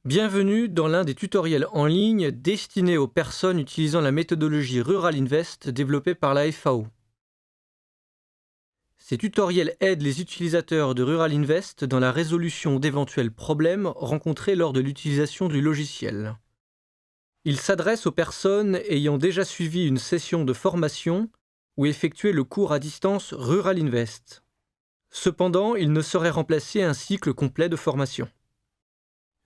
Bienvenue dans l'un des tutoriels en ligne destinés aux personnes utilisant la méthodologie Rural Invest développée par la FAO. Ces tutoriels aident les utilisateurs de Rural Invest dans la résolution d'éventuels problèmes rencontrés lors de l'utilisation du logiciel. Ils s'adressent aux personnes ayant déjà suivi une session de formation ou effectué le cours à distance Rural Invest. Cependant, ils ne sauraient remplacer un cycle complet de formation.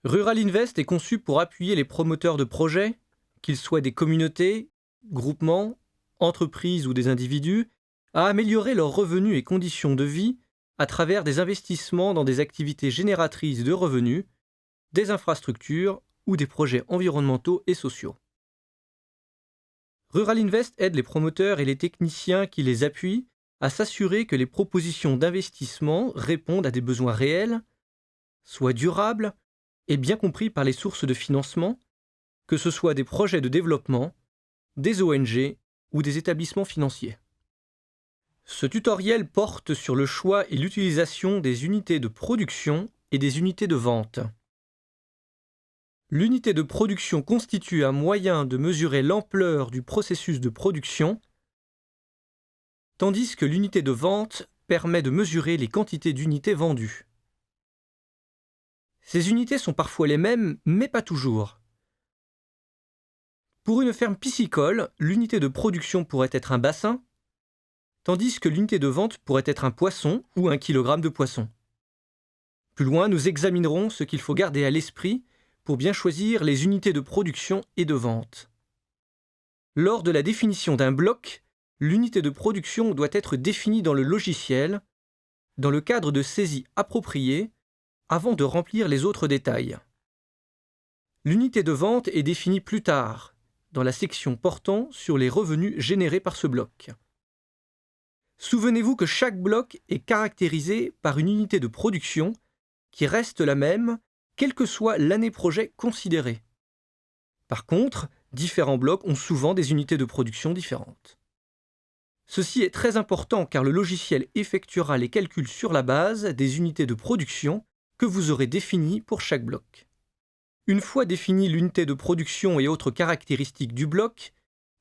Rural Invest est conçu pour appuyer les promoteurs de projets, qu'ils soient des communautés, groupements, entreprises ou des individus, à améliorer leurs revenus et conditions de vie à travers des investissements dans des activités génératrices de revenus, des infrastructures ou des projets environnementaux et sociaux. Rural Invest aide les promoteurs et les techniciens qui les appuient à s'assurer que les propositions d'investissement répondent à des besoins réels, soient durables et bien compris par les sources de financement, que ce soit des projets de développement, des ONG ou des établissements financiers. Ce tutoriel porte sur le choix et l'utilisation des unités de production et des unités de vente. L'unité de production constitue un moyen de mesurer l'ampleur du processus de production, tandis que l'unité de vente permet de mesurer les quantités d'unités vendues. Ces unités sont parfois les mêmes, mais pas toujours. Pour une ferme piscicole, l'unité de production pourrait être un bassin, tandis que l'unité de vente pourrait être un poisson ou un kilogramme de poisson. Plus loin, nous examinerons ce qu'il faut garder à l'esprit pour bien choisir les unités de production et de vente. Lors de la définition d'un bloc, l'unité de production doit être définie dans le logiciel, dans le cadre de saisie approprié, avant de remplir les autres détails. L'unité de vente est définie plus tard, dans la section portant sur les revenus générés par ce bloc. Souvenez-vous que chaque bloc est caractérisé par une unité de production qui reste la même, quelle que soit l'année projet considérée. Par contre, différents blocs ont souvent des unités de production différentes. Ceci est très important car le logiciel effectuera les calculs sur la base des unités de production que vous aurez définies pour chaque bloc. Une fois définie l'unité de production et autres caractéristiques du bloc,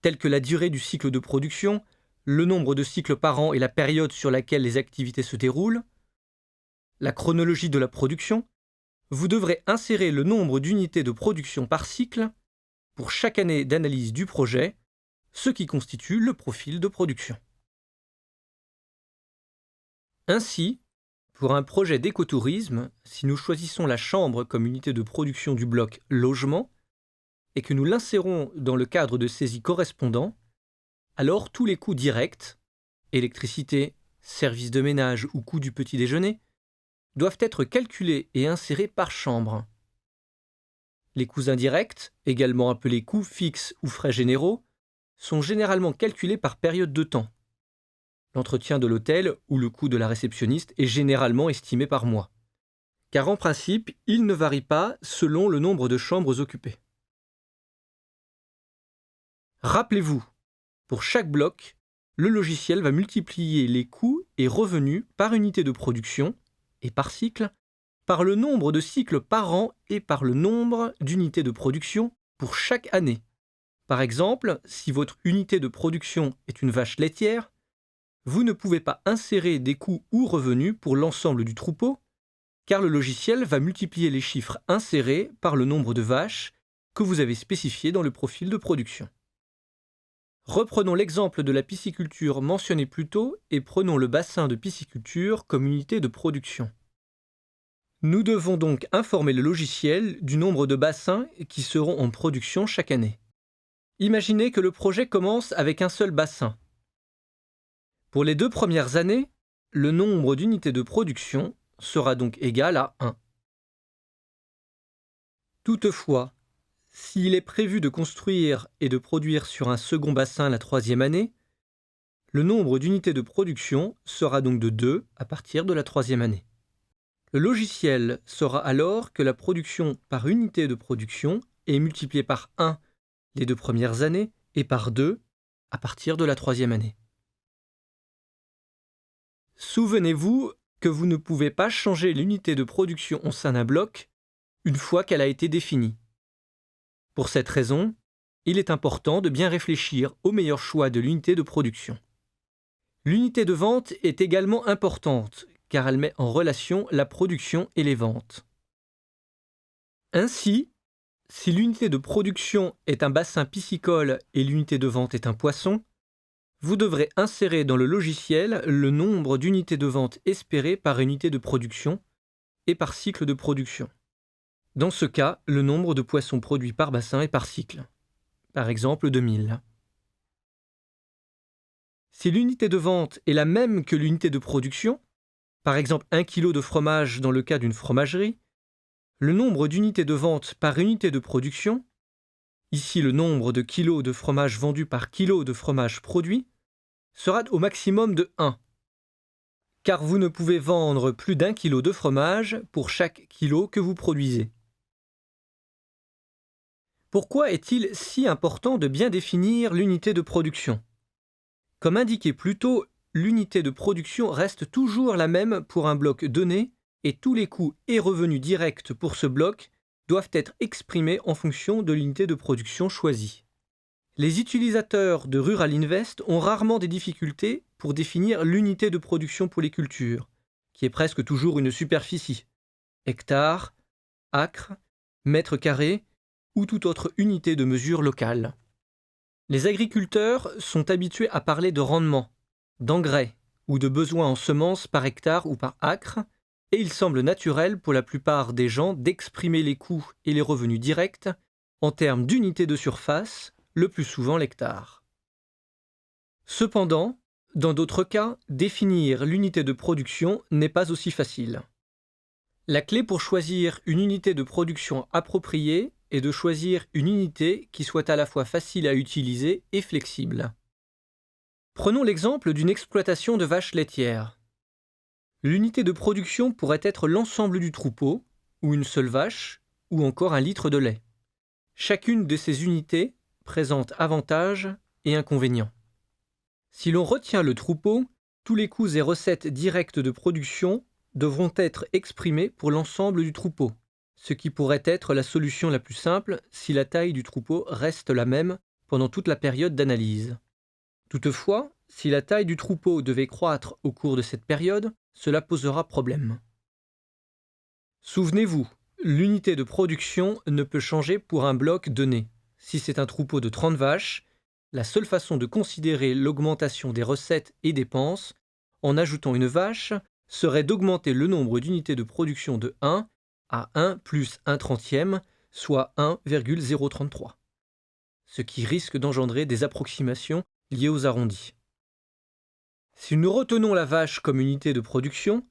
telles que la durée du cycle de production, le nombre de cycles par an et la période sur laquelle les activités se déroulent, la chronologie de la production, vous devrez insérer le nombre d'unités de production par cycle pour chaque année d'analyse du projet, ce qui constitue le profil de production. Ainsi, pour un projet d'écotourisme, si nous choisissons la chambre comme unité de production du bloc logement et que nous l'insérons dans le cadre de saisie correspondant, alors tous les coûts directs, électricité, services de ménage ou coût du petit déjeuner, doivent être calculés et insérés par chambre. Les coûts indirects, également appelés coûts fixes ou frais généraux, sont généralement calculés par période de temps. L'entretien de l'hôtel ou le coût de la réceptionniste est généralement estimé par mois, car en principe, il ne varie pas selon le nombre de chambres occupées. Rappelez-vous, pour chaque bloc, le logiciel va multiplier les coûts et revenus par unité de production et par cycle, par le nombre de cycles par an et par le nombre d'unités de production pour chaque année. Par exemple, si votre unité de production est une vache laitière, vous ne pouvez pas insérer des coûts ou revenus pour l'ensemble du troupeau, car le logiciel va multiplier les chiffres insérés par le nombre de vaches que vous avez spécifié dans le profil de production. Reprenons l'exemple de la pisciculture mentionné plus tôt et prenons le bassin de pisciculture comme unité de production. Nous devons donc informer le logiciel du nombre de bassins qui seront en production chaque année. Imaginez que le projet commence avec un seul bassin. Pour les 2 premières années, le nombre d'unités de production sera donc égal à 1. Toutefois, s'il est prévu de construire et de produire sur un second bassin la 3e année, le nombre d'unités de production sera donc de 2 à partir de la 3e année. Le logiciel saura alors que la production par unité de production est multipliée par 1 les 2 premières années et par 2 à partir de la 3e année. Souvenez-vous que vous ne pouvez pas changer l'unité de production au sein d'un bloc une fois qu'elle a été définie. Pour cette raison, il est important de bien réfléchir au meilleur choix de l'unité de production. L'unité de vente est également importante car elle met en relation la production et les ventes. Ainsi, si l'unité de production est un bassin piscicole et l'unité de vente est un poisson, vous devrez insérer dans le logiciel le nombre d'unités de vente espérées par unité de production et par cycle de production. Dans ce cas, le nombre de poissons produits par bassin et par cycle. Par exemple 2000. Si l'unité de vente est la même que l'unité de production, par exemple 1 kg de fromage dans le cas d'une fromagerie, le nombre d'unités de vente par unité de production, ici le nombre de kilos de fromage vendus par kilo de fromage produit, sera au maximum de 1. Car vous ne pouvez vendre plus d'1 kg de fromage pour chaque kilo que vous produisez. Pourquoi est-il si important de bien définir l'unité de production ? Comme indiqué plus tôt, l'unité de production reste toujours la même pour un bloc donné et tous les coûts et revenus directs pour ce bloc doivent être exprimés en fonction de l'unité de production choisie. Les utilisateurs de Rural Invest ont rarement des difficultés pour définir l'unité de production pour les cultures, qui est presque toujours une superficie, hectare, acre, mètre carré ou toute autre unité de mesure locale. Les agriculteurs sont habitués à parler de rendement, d'engrais ou de besoins en semences par hectare ou par acre, et il semble naturel pour la plupart des gens d'exprimer les coûts et les revenus directs en termes d'unités de surface, le plus souvent l'hectare. Cependant, dans d'autres cas, définir l'unité de production n'est pas aussi facile. La clé pour choisir une unité de production appropriée est de choisir une unité qui soit à la fois facile à utiliser et flexible. Prenons l'exemple d'une exploitation de vaches laitières. L'unité de production pourrait être l'ensemble du troupeau, ou une seule vache, ou encore un litre de lait. Chacune de ces unités présente avantages et inconvénients. Si l'on retient le troupeau, tous les coûts et recettes directes de production devront être exprimés pour l'ensemble du troupeau, ce qui pourrait être la solution la plus simple si la taille du troupeau reste la même pendant toute la période d'analyse. Toutefois, si la taille du troupeau devait croître au cours de cette période, cela posera problème. Souvenez-vous, l'unité de production ne peut changer pour un bloc donné. Si c'est un troupeau de 30 vaches, la seule façon de considérer l'augmentation des recettes et dépenses, en ajoutant une vache, serait d'augmenter le nombre d'unités de production de 1 à 1 plus 1/30, soit 1,033, ce qui risque d'engendrer des approximations liées aux arrondis. Si nous retenons la vache comme unité de production,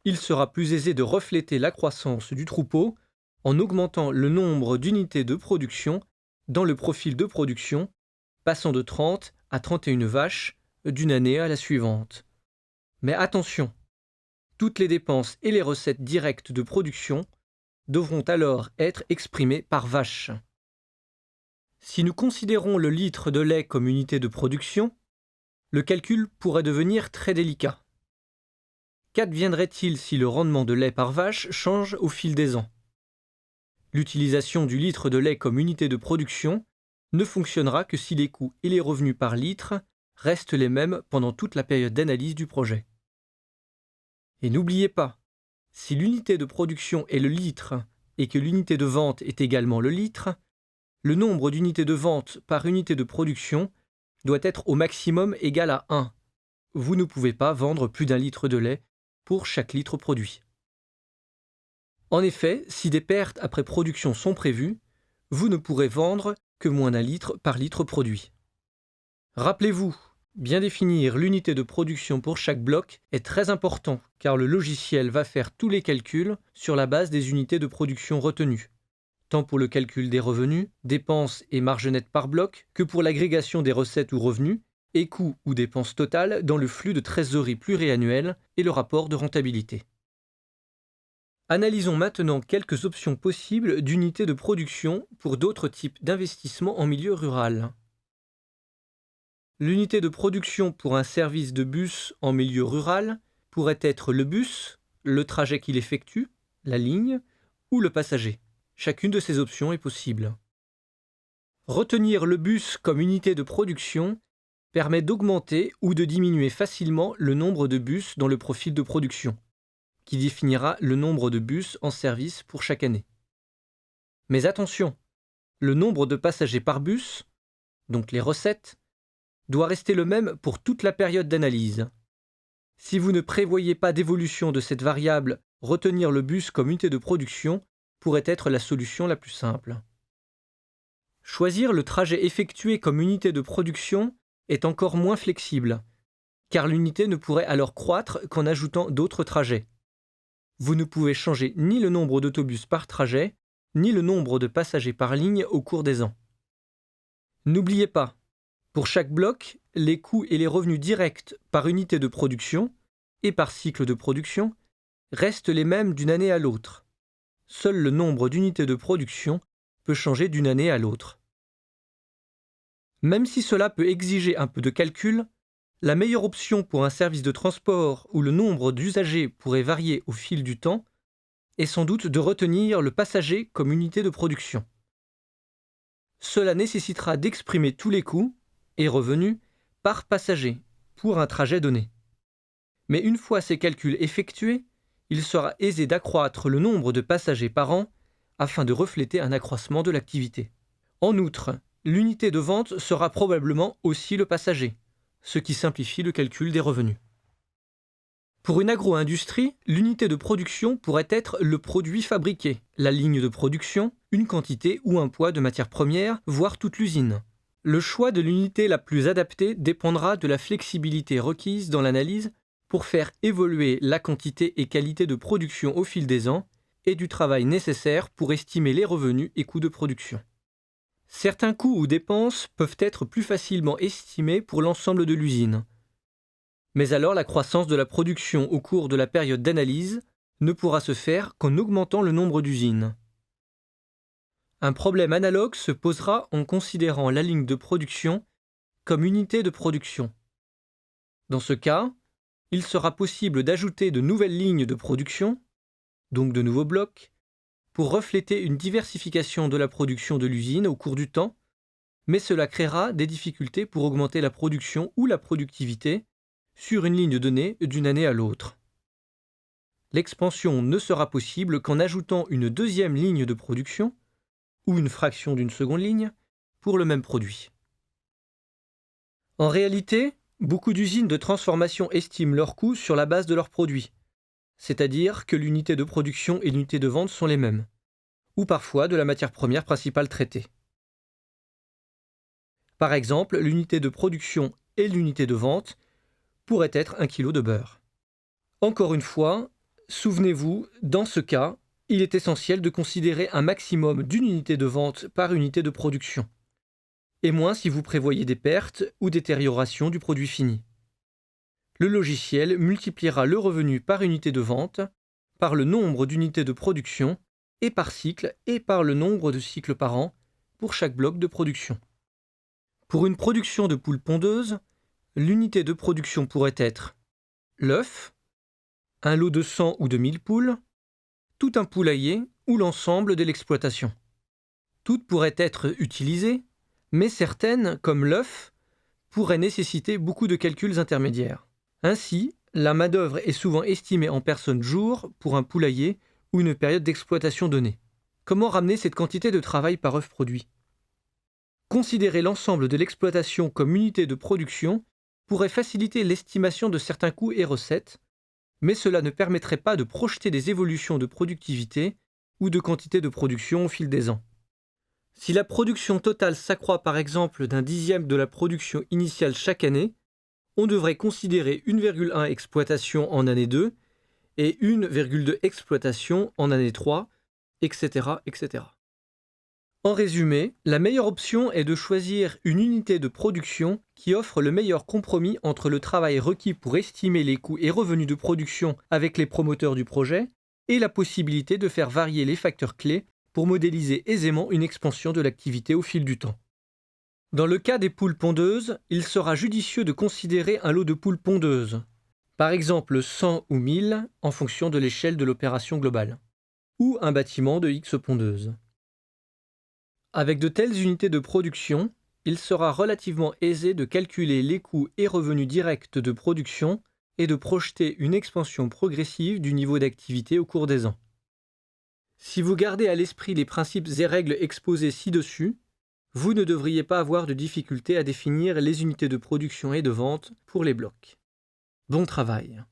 il sera plus aisé de refléter la croissance du troupeau en augmentant le nombre d'unités de production dans le profil de production, passant de 30 à 31 vaches d'une année à la suivante. Mais attention, toutes les dépenses et les recettes directes de production devront alors être exprimées par vache. Si nous considérons le litre de lait comme unité de production, le calcul pourrait devenir très délicat. Qu'adviendrait-il si le rendement de lait par vache change au fil des ans ? L'utilisation du litre de lait comme unité de production ne fonctionnera que si les coûts et les revenus par litre restent les mêmes pendant toute la période d'analyse du projet. Et n'oubliez pas, si l'unité de production est le litre et que l'unité de vente est également le litre, le nombre d'unités de vente par unité de production doit être au maximum égal à 1. Vous ne pouvez pas vendre plus d'1 litre de lait pour chaque litre produit. En effet, si des pertes après production sont prévues, vous ne pourrez vendre que moins d'1 litre par litre produit. Rappelez-vous, bien définir l'unité de production pour chaque bloc est très important car le logiciel va faire tous les calculs sur la base des unités de production retenues, tant pour le calcul des revenus, dépenses et marge nette par bloc que pour l'agrégation des recettes ou revenus et coûts ou dépenses totales dans le flux de trésorerie pluriannuel et le rapport de rentabilité. Analysons maintenant quelques options possibles d'unités de production pour d'autres types d'investissements en milieu rural. L'unité de production pour un service de bus en milieu rural pourrait être le bus, le trajet qu'il effectue, la ligne, ou le passager. Chacune de ces options est possible. Retenir le bus comme unité de production permet d'augmenter ou de diminuer facilement le nombre de bus dans le profil de production, qui définira le nombre de bus en service pour chaque année. Mais attention, le nombre de passagers par bus, donc les recettes, doit rester le même pour toute la période d'analyse. Si vous ne prévoyez pas d'évolution de cette variable, retenir le bus comme unité de production pourrait être la solution la plus simple. Choisir le trajet effectué comme unité de production est encore moins flexible, car l'unité ne pourrait alors croître qu'en ajoutant d'autres trajets. Vous ne pouvez changer ni le nombre d'autobus par trajet, ni le nombre de passagers par ligne au cours des ans. N'oubliez pas, pour chaque bloc, les coûts et les revenus directs par unité de production et par cycle de production restent les mêmes d'une année à l'autre. Seul le nombre d'unités de production peut changer d'une année à l'autre. Même si cela peut exiger un peu de calcul, la meilleure option pour un service de transport où le nombre d'usagers pourrait varier au fil du temps est sans doute de retenir le passager comme unité de production. Cela nécessitera d'exprimer tous les coûts et revenus par passager pour un trajet donné. Mais une fois ces calculs effectués, il sera aisé d'accroître le nombre de passagers par an afin de refléter un accroissement de l'activité. En outre, l'unité de vente sera probablement aussi le passager, ce qui simplifie le calcul des revenus. Pour une agro-industrie, l'unité de production pourrait être le produit fabriqué, la ligne de production, une quantité ou un poids de matière première, voire toute l'usine. Le choix de l'unité la plus adaptée dépendra de la flexibilité requise dans l'analyse pour faire évoluer la quantité et qualité de production au fil des ans et du travail nécessaire pour estimer les revenus et coûts de production. Certains coûts ou dépenses peuvent être plus facilement estimés pour l'ensemble de l'usine. Mais alors la croissance de la production au cours de la période d'analyse ne pourra se faire qu'en augmentant le nombre d'usines. Un problème analogue se posera en considérant la ligne de production comme unité de production. Dans ce cas, il sera possible d'ajouter de nouvelles lignes de production, donc de nouveaux blocs, pour refléter une diversification de la production de l'usine au cours du temps, mais cela créera des difficultés pour augmenter la production ou la productivité sur une ligne donnée d'une année à l'autre. L'expansion ne sera possible qu'en ajoutant une deuxième ligne de production ou une fraction d'une seconde ligne pour le même produit. En réalité, beaucoup d'usines de transformation estiment leurs coûts sur la base de leurs produits, c'est-à-dire que l'unité de production et l'unité de vente sont les mêmes, ou parfois de la matière première principale traitée. Par exemple, l'unité de production et l'unité de vente pourraient être 1 kg de beurre. Encore une fois, souvenez-vous, dans ce cas, il est essentiel de considérer un maximum d'une unité de vente par unité de production, et moins si vous prévoyez des pertes ou détérioration du produit fini. Le logiciel multipliera le revenu par unité de vente, par le nombre d'unités de production, et par cycle, et par le nombre de cycles par an pour chaque bloc de production. Pour une production de poules pondeuses, l'unité de production pourrait être l'œuf, un lot de 100 ou de 1000 poules, tout un poulailler ou l'ensemble de l'exploitation. Toutes pourraient être utilisées, mais certaines, comme l'œuf, pourraient nécessiter beaucoup de calculs intermédiaires. Ainsi, la main-d'œuvre est souvent estimée en personnes jour pour un poulailler ou une période d'exploitation donnée. Comment ramener cette quantité de travail par œuf produit ? Considérer l'ensemble de l'exploitation comme unité de production pourrait faciliter l'estimation de certains coûts et recettes, mais cela ne permettrait pas de projeter des évolutions de productivité ou de quantité de production au fil des ans. Si la production totale s'accroît par exemple d'un dixième de la production initiale chaque année, on devrait considérer 1,1 exploitation en année 2 et 1,2 exploitation en année 3, etc., etc. En résumé, la meilleure option est de choisir une unité de production qui offre le meilleur compromis entre le travail requis pour estimer les coûts et revenus de production avec les promoteurs du projet et la possibilité de faire varier les facteurs clés pour modéliser aisément une expansion de l'activité au fil du temps. Dans le cas des poules pondeuses, il sera judicieux de considérer un lot de poules pondeuses, par exemple 100 ou 1000 en fonction de l'échelle de l'opération globale, ou un bâtiment de X pondeuses. Avec de telles unités de production, il sera relativement aisé de calculer les coûts et revenus directs de production et de projeter une expansion progressive du niveau d'activité au cours des ans. Si vous gardez à l'esprit les principes et règles exposés ci-dessus, vous ne devriez pas avoir de difficulté à définir les unités de production et de vente pour les blocs. Bon travail!